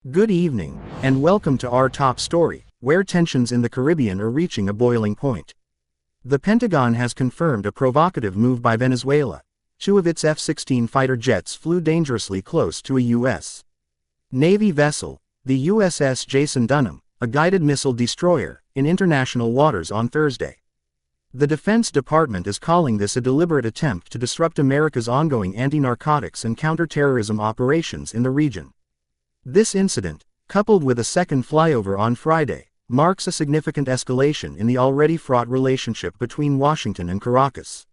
Good evening, and welcome to our top story, where tensions in the Caribbean are reaching a boiling point. The Pentagon has confirmed a provocative move by Venezuela. Two of its F-16 fighter jets flew dangerously close to a U.S. Navy vessel, the USS Jason Dunham, a guided missile destroyer, in international waters on Thursday. The Defense Department is calling this a deliberate attempt to disrupt America's ongoing anti-narcotics and counter-terrorism operations in the region. This incident, coupled with a second flyover on Friday, marks a significant escalation in the already fraught relationship between Washington and Caracas.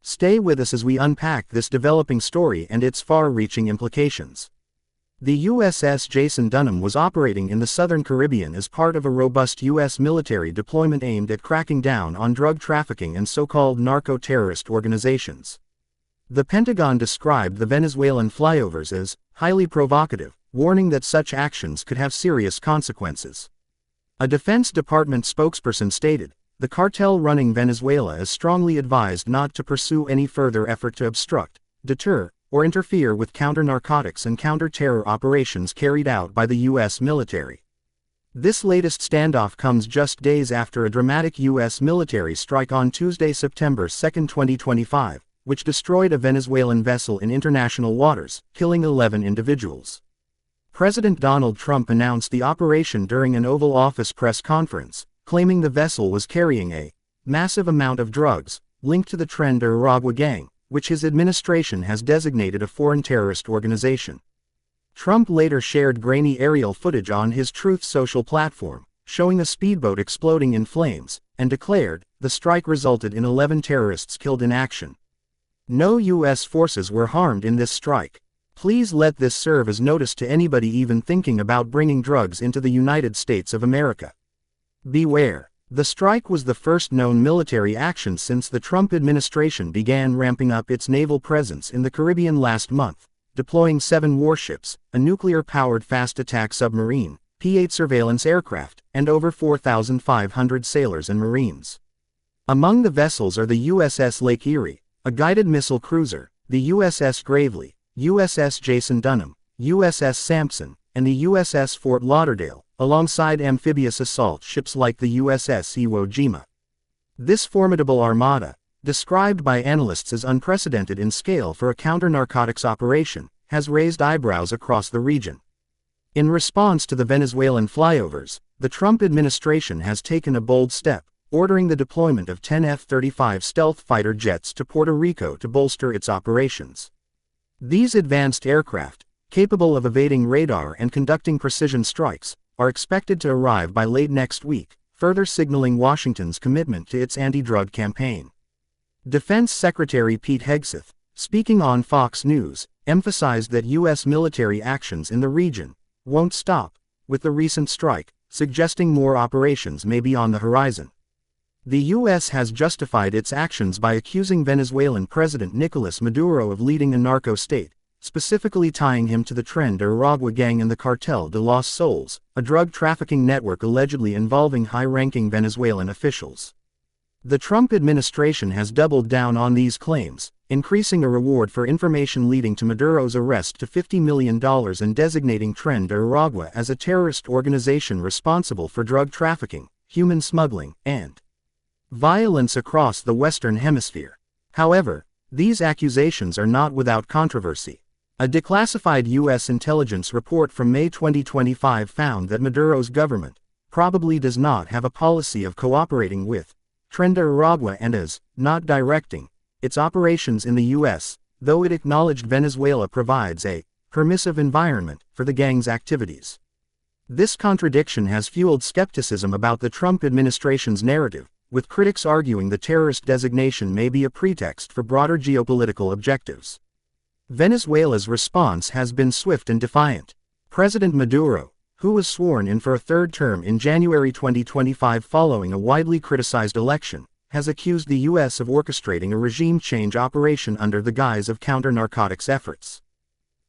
Stay with us as we unpack this developing story and its far-reaching implications. The USS Jason Dunham was operating in the southern Caribbean as part of a robust U.S. military deployment aimed at cracking down on drug trafficking and so-called narco-terrorist organizations. The Pentagon described the Venezuelan flyovers as highly provocative, warning that such actions could have serious consequences. A Defense Department spokesperson stated, "The cartel running Venezuela is strongly advised not to pursue any further effort to obstruct, deter, or interfere with counter-narcotics and counter-terror operations carried out by the U.S. military." This latest standoff comes just days after a dramatic U.S. military strike on Tuesday, September 2, 2025, which destroyed a Venezuelan vessel in international waters, killing 11 individuals. President Donald Trump announced the operation during an Oval Office press conference, claiming the vessel was carrying a massive amount of drugs, linked to the Tren-de-Aragua gang, which his administration has designated a foreign terrorist organization. Trump later shared grainy aerial footage on his Truth Social platform, showing a speedboat exploding in flames, and declared, "The strike resulted in 11 terrorists killed in action. No U.S. forces were harmed in this strike. Please let this serve as notice to anybody even thinking about bringing drugs into the United States of America. Beware." The strike was the first known military action since the Trump administration began ramping up its naval presence in the Caribbean last month, deploying 7 warships, a nuclear-powered fast attack submarine, P-8 surveillance aircraft, and over 4,500 sailors and Marines. Among the vessels are the USS Lake Erie, a guided missile cruiser, the USS Gravely, USS Jason Dunham, USS Sampson, and the USS Fort Lauderdale, alongside amphibious assault ships like the USS Iwo Jima. This formidable armada, described by analysts as unprecedented in scale for a counter-narcotics operation, has raised eyebrows across the region. In response to the Venezuelan flyovers, the Trump administration has taken a bold step, ordering the deployment of 10 F-35 stealth fighter jets to Puerto Rico to bolster its operations. These advanced aircraft, capable of evading radar and conducting precision strikes, are expected to arrive by late next week, further signaling Washington's commitment to its anti-drug campaign. Defense Secretary Pete Hegseth, speaking on Fox News, emphasized that U.S. military actions in the region won't stop with the recent strike, suggesting more operations may be on the horizon. The U.S. has justified its actions by accusing Venezuelan President Nicolas Maduro of leading a narco state, specifically tying him to the Tren-de-Aragua gang and the Cartel de los Soles, a drug trafficking network allegedly involving high-ranking Venezuelan officials. The Trump administration has doubled down on these claims, increasing a reward for information leading to Maduro's arrest to $50 million and designating Tren-de-Aragua as a terrorist organization responsible for drug trafficking, human smuggling, and violence across the Western Hemisphere. However, these accusations are not without controversy. A declassified U.S. intelligence report from May 2025 found that Maduro's government probably does not have a policy of cooperating with Tren-de-Aragua and is not directing its operations in the U.S., though it acknowledged Venezuela provides a permissive environment for the gang's activities. This contradiction has fueled skepticism about the Trump administration's narrative, with critics arguing the terrorist designation may be a pretext for broader geopolitical objectives. Venezuela's response has been swift and defiant. President Maduro, who was sworn in for a third term in January 2025 following a widely criticized election, has accused the U.S. of orchestrating a regime change operation under the guise of counter-narcotics efforts.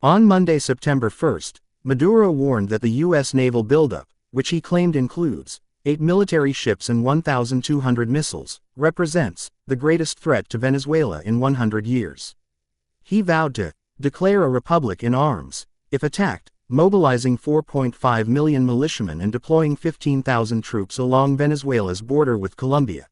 On Monday, September 1, Maduro warned that the U.S. naval buildup, which he claimed includes 8 military ships and 1,200 missiles, represents the greatest threat to Venezuela in 100 years. He vowed to declare a republic in arms if attacked, mobilizing 4.5 million militiamen and deploying 15,000 troops along Venezuela's border with Colombia.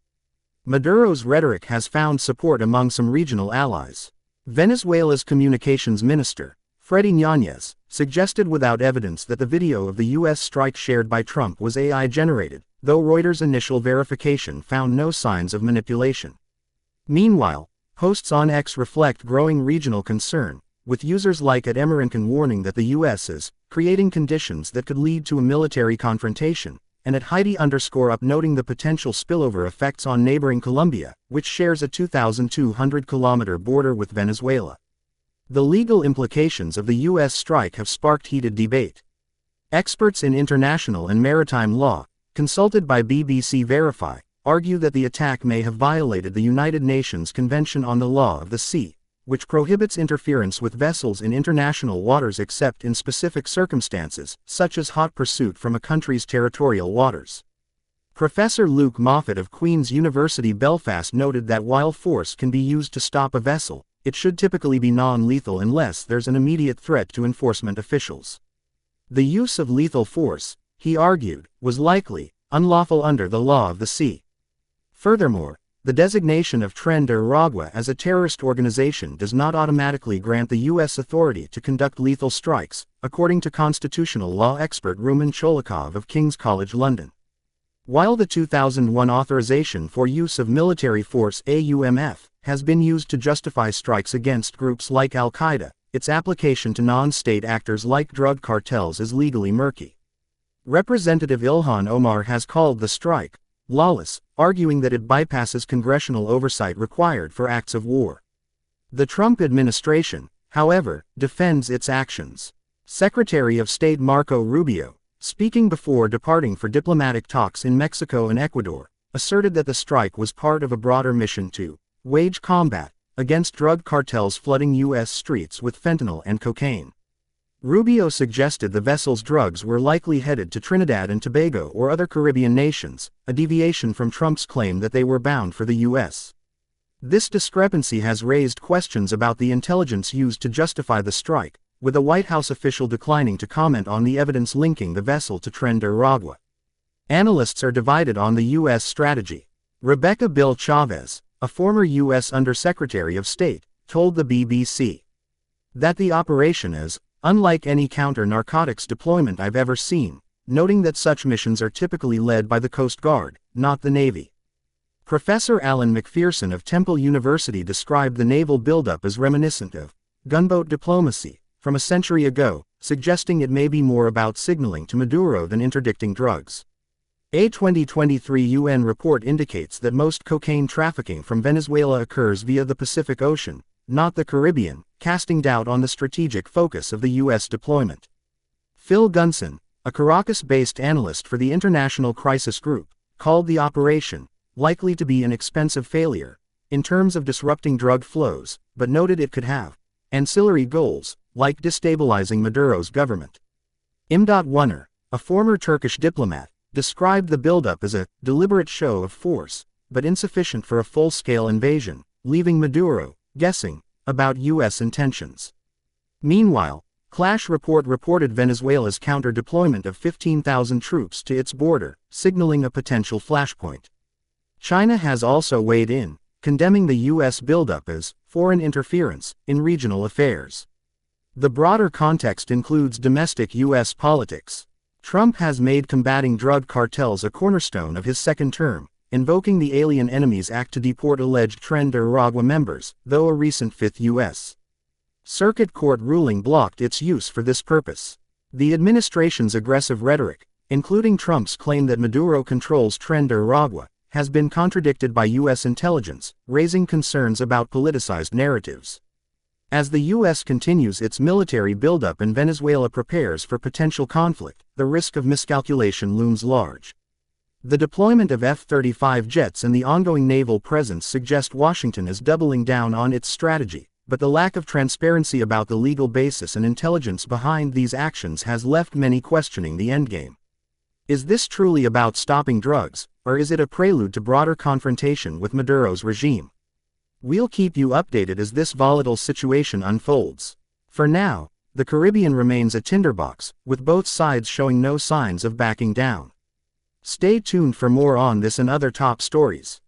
Maduro's rhetoric has found support among some regional allies. Venezuela's communications minister, Freddy Ñañez, suggested without evidence that the video of the U.S. strike shared by Trump was AI-generated, though Reuters' initial verification found no signs of manipulation. Meanwhile, posts on X reflect growing regional concern, with users like @Emerincan warning that the U.S. is creating conditions that could lead to a military confrontation, and @Heidi_up noting the potential spillover effects on neighboring Colombia, which shares a 2,200-kilometer border with Venezuela. The legal implications of the U.S. strike have sparked heated debate. Experts in international and maritime law, consulted by BBC Verify, argue that the attack may have violated the United Nations Convention on the Law of the Sea, which prohibits interference with vessels in international waters except in specific circumstances, such as hot pursuit from a country's territorial waters. Professor Luke Moffat of Queen's University Belfast noted that while force can be used to stop a vessel, it should typically be non-lethal unless there's an immediate threat to enforcement officials. The use of lethal force, he argued, was likely unlawful under the law of the sea. Furthermore, the designation of Tren de Aragua as a terrorist organization does not automatically grant the U.S. authority to conduct lethal strikes, according to constitutional law expert Rumen Cholikov of King's College London. While the 2001 authorization for use of military force AUMF has been used to justify strikes against groups like Al-Qaeda, its application to non-state actors like drug cartels is legally murky. Representative Ilhan Omar has called the strike lawless, arguing that it bypasses congressional oversight required for acts of war. The Trump administration, however, defends its actions. Secretary of State Marco Rubio, speaking before departing for diplomatic talks in Mexico and Ecuador, asserted that the strike was part of a broader mission to wage combat against drug cartels flooding U.S. streets with fentanyl and cocaine. Rubio suggested the vessel's drugs were likely headed to Trinidad and Tobago or other Caribbean nations, a deviation from Trump's claim that they were bound for the U.S. This discrepancy has raised questions about the intelligence used to justify the strike, with a White House official declining to comment on the evidence linking the vessel to Tren de Aragua. Analysts are divided on the U.S. strategy. Rebecca Bill Chavez, a former U.S. Undersecretary of State, told the BBC that the operation is unlike any counter-narcotics deployment I've ever seen, noting that such missions are typically led by the Coast Guard, not the Navy. Professor Alan McPherson of Temple University described the naval buildup as reminiscent of gunboat diplomacy from a century ago, suggesting it may be more about signaling to Maduro than interdicting drugs. A 2023 UN report indicates that most cocaine trafficking from Venezuela occurs via the Pacific Ocean, not the Caribbean, casting doubt on the strategic focus of the U.S. deployment. Phil Gunson, a Caracas-based analyst for the International Crisis Group, called the operation likely to be an expensive failure in terms of disrupting drug flows, but noted it could have ancillary goals, like destabilizing Maduro's government. Imdat Wuner, a former Turkish diplomat, described the buildup as a deliberate show of force, but insufficient for a full-scale invasion, leaving Maduro guessing about U.S. intentions. Meanwhile, Clash Report reported Venezuela's counter-deployment of 15,000 troops to its border, signaling a potential flashpoint. China has also weighed in, condemning the U.S. buildup as foreign interference in regional affairs. The broader context includes domestic U.S. politics. Trump has made combating drug cartels a cornerstone of his second term, invoking the Alien Enemies Act to deport alleged Tren de Aragua members, though a recent Fifth U.S. Circuit Court ruling blocked its use for this purpose. The administration's aggressive rhetoric, including Trump's claim that Maduro controls Tren de Aragua, has been contradicted by U.S. intelligence, raising concerns about politicized narratives. As the U.S. continues its military buildup and Venezuela prepares for potential conflict, the risk of miscalculation looms large. The deployment of F-35 jets and the ongoing naval presence suggest Washington is doubling down on its strategy, but the lack of transparency about the legal basis and intelligence behind these actions has left many questioning the endgame. Is this truly about stopping drugs, or is it a prelude to broader confrontation with Maduro's regime? We'll keep you updated as this volatile situation unfolds. For now, the Caribbean remains a tinderbox, with both sides showing no signs of backing down. Stay tuned for more on this and other top stories.